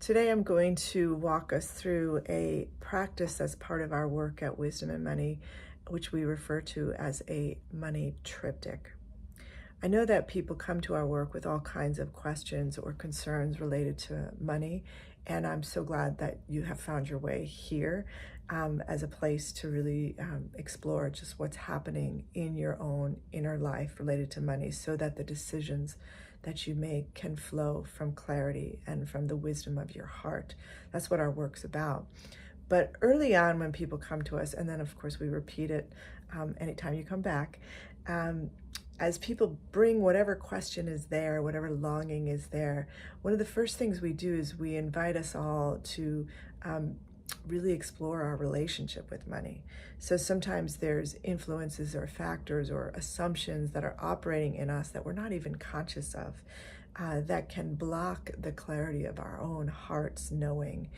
Today I'm going to walk us through a practice as part of our work at Wisdom and Money, which we refer to as a money triptych. I know that people come to our work with all kinds of questions or concerns related to money, and I'm so glad that you have found your way here as a place to really explore just what's happening in your own inner life related to money, so that the decisions that you make can flow from clarity and from the wisdom of your heart. That's what our work's about. But early on, when people come to us, and then of course we repeat it anytime you come back, as people bring whatever question is there, whatever longing is there, one of the first things we do is we invite us all to really explore our relationship with money. So sometimes there's influences or factors or assumptions that are operating in us that we're not even conscious of, that can block the clarity of our own heart's knowing.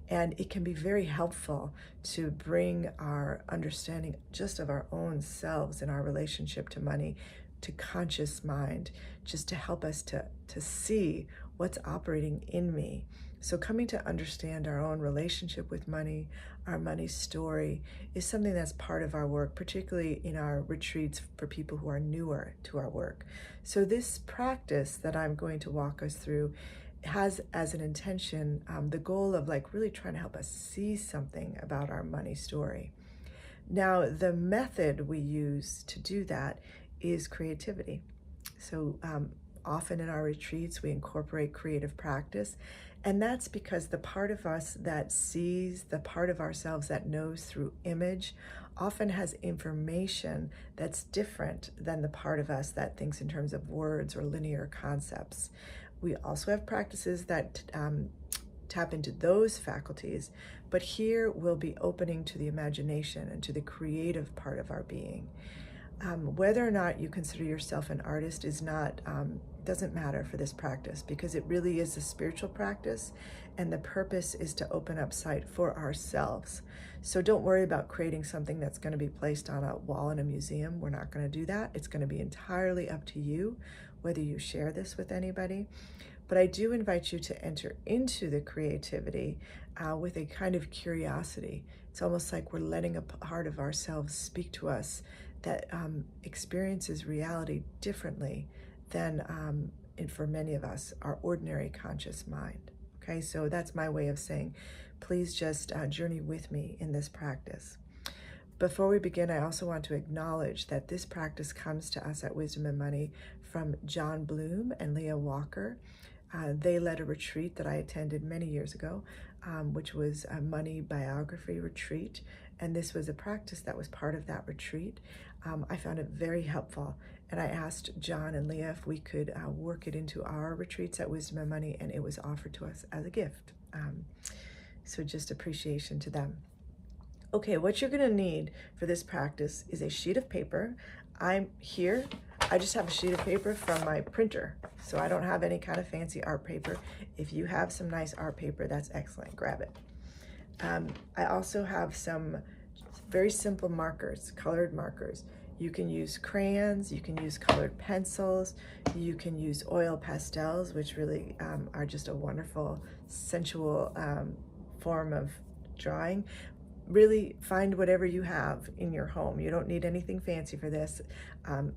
And it can be very helpful to bring our understanding just of our own selves and our relationship to money to conscious mind, just to help us to see what's operating in me. So coming to understand our own relationship with money, our money story, is something that's part of our work, particularly in our retreats for people who are newer to our work. So this practice that I'm going to walk us through has as an intention the goal of really trying to help us see something about our money story. Now, the method we use to do that is creativity. So often in our retreats, we incorporate creative practice, and that's because the part of us that sees, the part of ourselves that knows through image, often has information that's different than the part of us that thinks in terms of words or linear concepts. We also have practices that tap into those faculties, but here we'll be opening to the imagination and to the creative part of our being. Whether or not you consider yourself an artist doesn't matter for this practice, because it really is a spiritual practice, and the purpose is to open up sight for ourselves. So don't worry about creating something that's going to be placed on a wall in a museum. We're not going to do that. It's going to be entirely up to you whether you share this with anybody. But I do invite you to enter into the creativity with a kind of curiosity. It's almost like we're letting a part of ourselves speak to us that experiences reality differently than, and for many of us, our ordinary conscious mind. Okay, so that's my way of saying, please just journey with me in this practice. Before we begin, I also want to acknowledge that this practice comes to us at Wisdom and Money from John Bloom and Leah Walker. They led a retreat that I attended many years ago, which was a money biography retreat. And this was a practice that was part of that retreat. I found it very helpful. And I asked John and Leah if we could work it into our retreats at Wisdom and Money, and it was offered to us as a gift. So just appreciation to them. Okay, what you're gonna need for this practice is a sheet of paper. I just have a sheet of paper from my printer, so I don't have any kind of fancy art paper. If you have some nice art paper, that's excellent, grab it. I also have some very simple markers, colored markers. You can use crayons, you can use colored pencils, you can use oil pastels, which really are just a wonderful, sensual form of drawing. Really find whatever you have in your home. You don't need anything fancy for this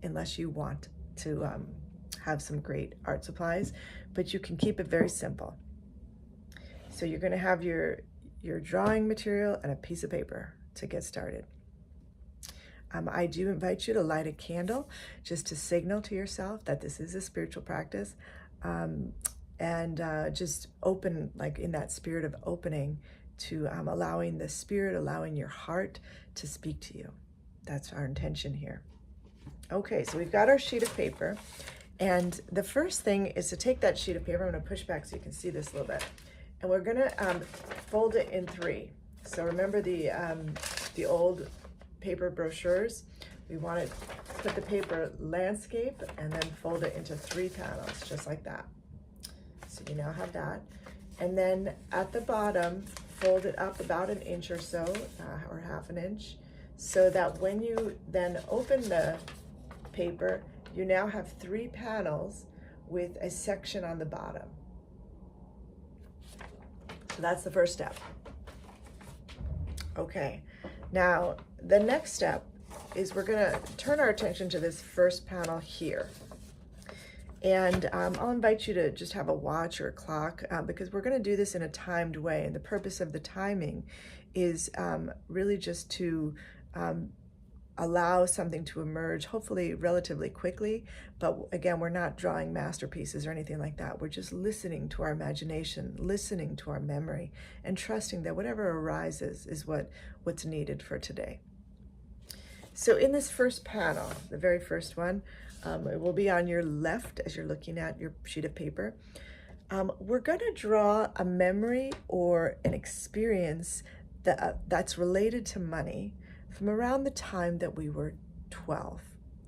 unless you want to have some great art supplies, but you can keep it very simple. So you're going to have your drawing material and a piece of paper to get started. I do invite you to light a candle just to signal to yourself that this is a spiritual practice, and just open, in that spirit of opening to allowing the spirit, allowing your heart to speak to you. That's our intention here. Okay, so we've got our sheet of paper, and the first thing is to take that sheet of paper. I'm going to push back so you can see this a little bit, and we're going to fold it in three. So remember the old paper brochures? We want to put the paper landscape and then fold it into 3 panels, just like that. So you now have that. And then at the bottom, fold it up about an inch or so, or half an inch, so that when you then open the paper, you now have 3 panels with a section on the bottom. So that's the first step. Okay, now the next step is we're going to turn our attention to this first panel here. And I'll invite you to just have a watch or a clock because we're going to do this in a timed way. And the purpose of the timing is really just to allow something to emerge, hopefully relatively quickly. But again, we're not drawing masterpieces or anything like that. We're just listening to our imagination, listening to our memory, and trusting that whatever arises is what's needed for today. So in this first panel, the very first one, it will be on your left as you're looking at your sheet of paper. We're going to draw a memory or an experience that's related to money from around the time that we were 12.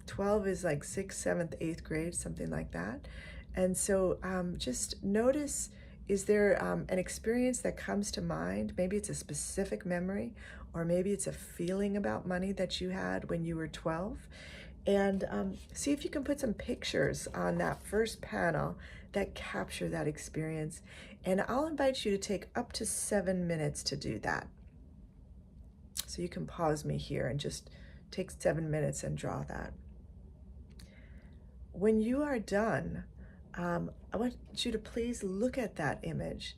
12 is like 6th, 7th, 8th grade, something like that. And so just notice, is there an experience that comes to mind? Maybe it's a specific memory, or maybe it's a feeling about money that you had when you were 12. And see if you can put some pictures on that first panel that capture that experience. And I'll invite you to take up to 7 minutes to do that. So you can pause me here and just take 7 minutes and draw that. When you are done, I want you to please look at that image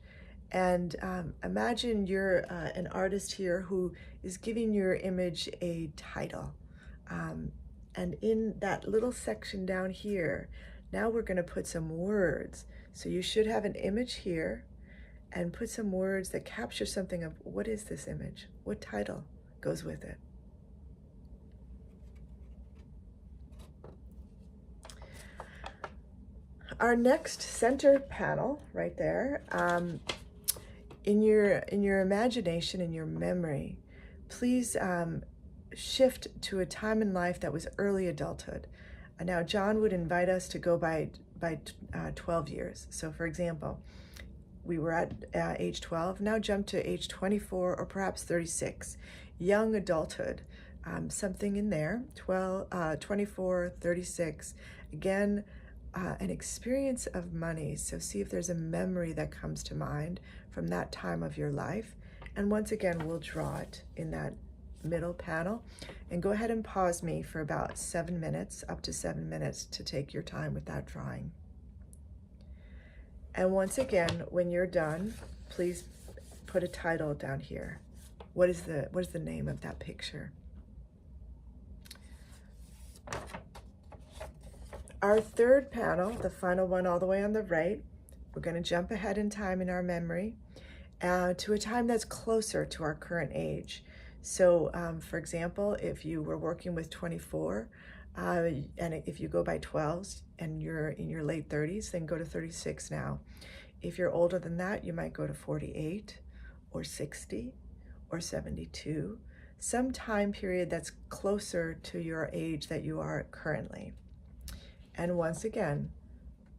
and imagine you're an artist here who is giving your image a title. And in that little section down here, now we're going to put some words. So you should have an image here and put some words that capture something of what is this image? What title goes with it? Our next center panel right there, in your imagination, in your memory, please shift to a time in life that was early adulthood. Now, John would invite us to go by 12 years. So, for example, we were at age 12. Now jump to age 24 or perhaps 36. Young adulthood, something in there. 24, 36. Again, an experience of money. So see if there's a memory that comes to mind from that time of your life. And once again, we'll draw it in that middle panel. And go ahead and pause me for about 7 minutes, up to 7 minutes, to take your time with that drawing. And once again, when you're done, please put a title down here. What is the name of that picture? Our third panel, the final one all the way on the right, we're going to jump ahead in time in our memory to a time that's closer to our current age. So, for example, if you were working with 24, and if you go by 12s and you're in your late 30s, then go to 36 now. If you're older than that, you might go to 48 or 60 or 72, some time period that's closer to your age that you are currently. And once again,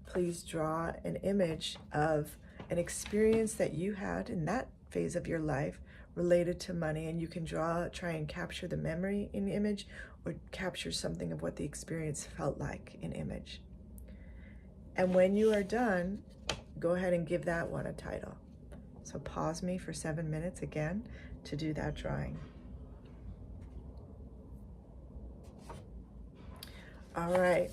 please draw an image of an experience that you had in that phase of your life related to money, and you can try and capture the memory in the image or capture something of what the experience felt like in image. And when you are done, go ahead and give that one a title. So pause me for 7 minutes again to do that drawing. All right.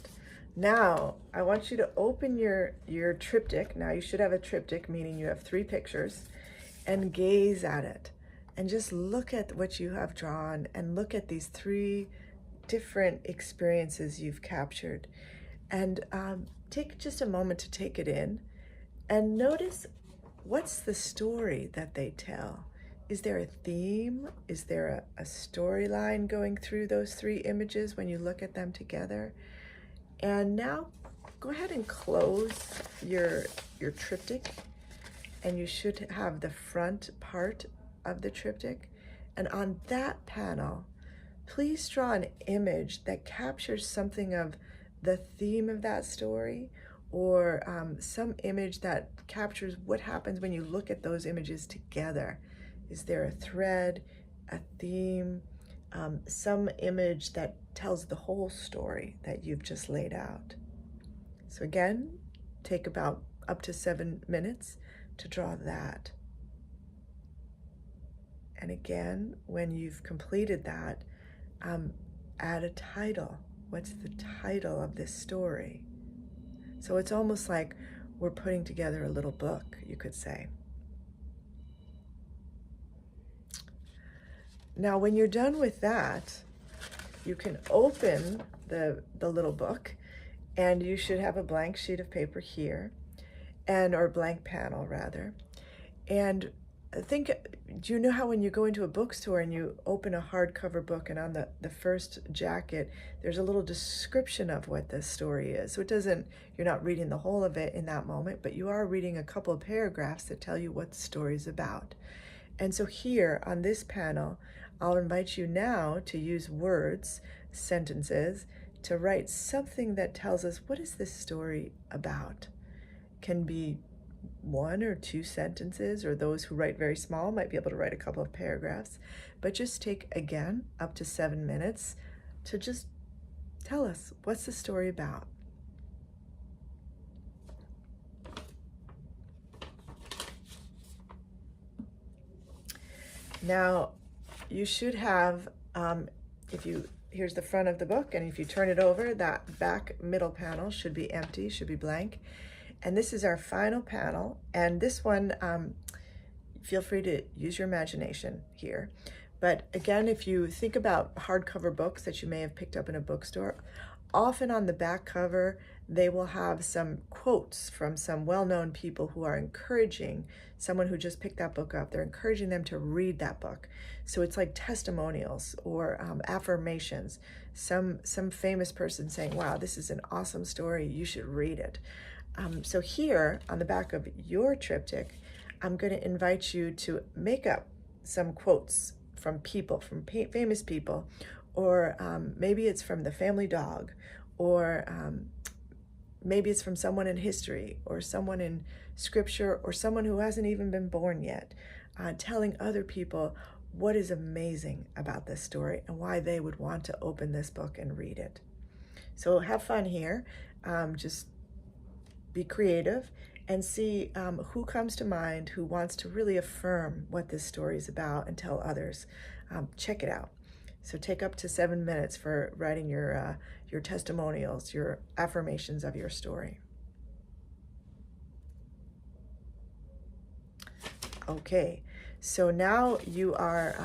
Now, I want you to open your triptych. Now, you should have a triptych, meaning you have 3 pictures, and gaze at it. And just look at what you have drawn and look at these 3 different experiences you've captured. And take just a moment to take it in and notice what's the story that they tell. Is there a theme? Is there a storyline going through those 3 images when you look at them together? And now go ahead and close your triptych, and you should have the front part of the triptych. And on that panel, please draw an image that captures something of the theme of that story, or some image that captures what happens when you look at those images together. Is there a thread, a theme, some image that tells the whole story that you've just laid out? So again, take about up to 7 minutes to draw that. And again, when you've completed that, add a title. What's the title of this story? So it's almost like we're putting together a little book, you could say. Now, when you're done with that, you can open the little book, and you should have a blank sheet of paper here, or blank panel rather. And do you know how when you go into a bookstore and you open a hardcover book, and on the first jacket, there's a little description of what the story is. So you're not reading the whole of it in that moment, but you are reading a couple of paragraphs that tell you what the story is about. And so here on this panel, I'll invite you now to use words, sentences, to write something that tells us, what is this story about? Can be 1 or 2 sentences, or those who write very small might be able to write a couple of paragraphs. But just take, again, up to 7 minutes to just tell us, what's the story about? Now, you should have, here's the front of the book, and if you turn it over, that back middle panel should be empty, should be blank. And this is our final panel. And this one, feel free to use your imagination here. But again, if you think about hardcover books that you may have picked up in a bookstore, often on the back cover, they will have some quotes from some well-known people who are encouraging someone who just picked that book up. They're encouraging them to read that book. So it's like testimonials or affirmations. Some famous person saying, wow, this is an awesome story, you should read it. So here on the back of your triptych, I'm going to invite you to make up some quotes from people, from famous people, or maybe it's from the family dog, or maybe it's from someone in history, or someone in scripture, or someone who hasn't even been born yet, telling other people what is amazing about this story and why they would want to open this book and read it. So have fun here. Just be creative and see who comes to mind, who wants to really affirm what this story is about and tell others. Check it out. So take up to 7 minutes for writing your testimonials, your affirmations of your story. Okay, so now you are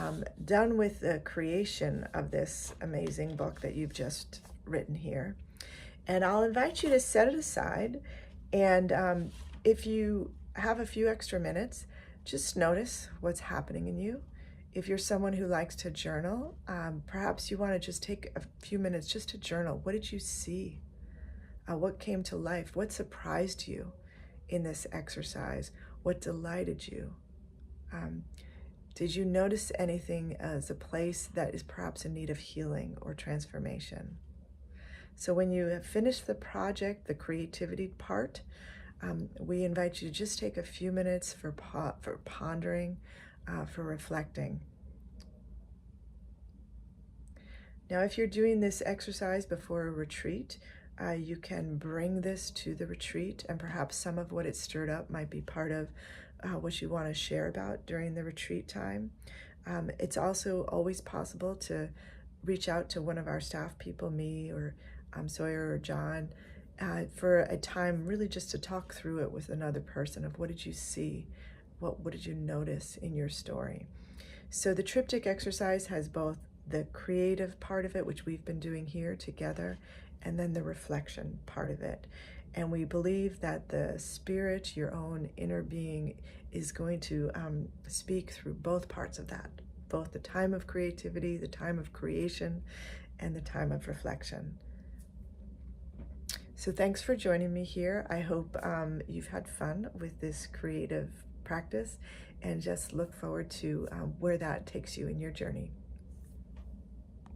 done with the creation of this amazing book that you've just written here. And I'll invite you to set it aside. And if you have a few extra minutes, just notice what's happening in you. If you're someone who likes to journal, perhaps you want to just take a few minutes just to journal. What did you see? What came to life? What surprised you in this exercise? What delighted you? Did you notice anything as a place that is perhaps in need of healing or transformation? So when you have finished the project, the creativity part, we invite you to just take a few minutes for pondering, for reflecting. Now, if you're doing this exercise before a retreat, you can bring this to the retreat, and perhaps some of what it stirred up might be part of what you want to share about during the retreat time. It's also always possible to reach out to one of our staff people, me or Sawyer or John, for a time really just to talk through it with another person of what did you see, what did you notice in your story. So the triptych exercise has both the creative part of it, which we've been doing here together, and then the reflection part of it. And we believe that the spirit, your own inner being, is going to speak through both parts of that, both the time of creativity, the time of creation, and the time of reflection. So thanks for joining me here. I hope you've had fun with this creative practice, and just look forward to where that takes you in your journey.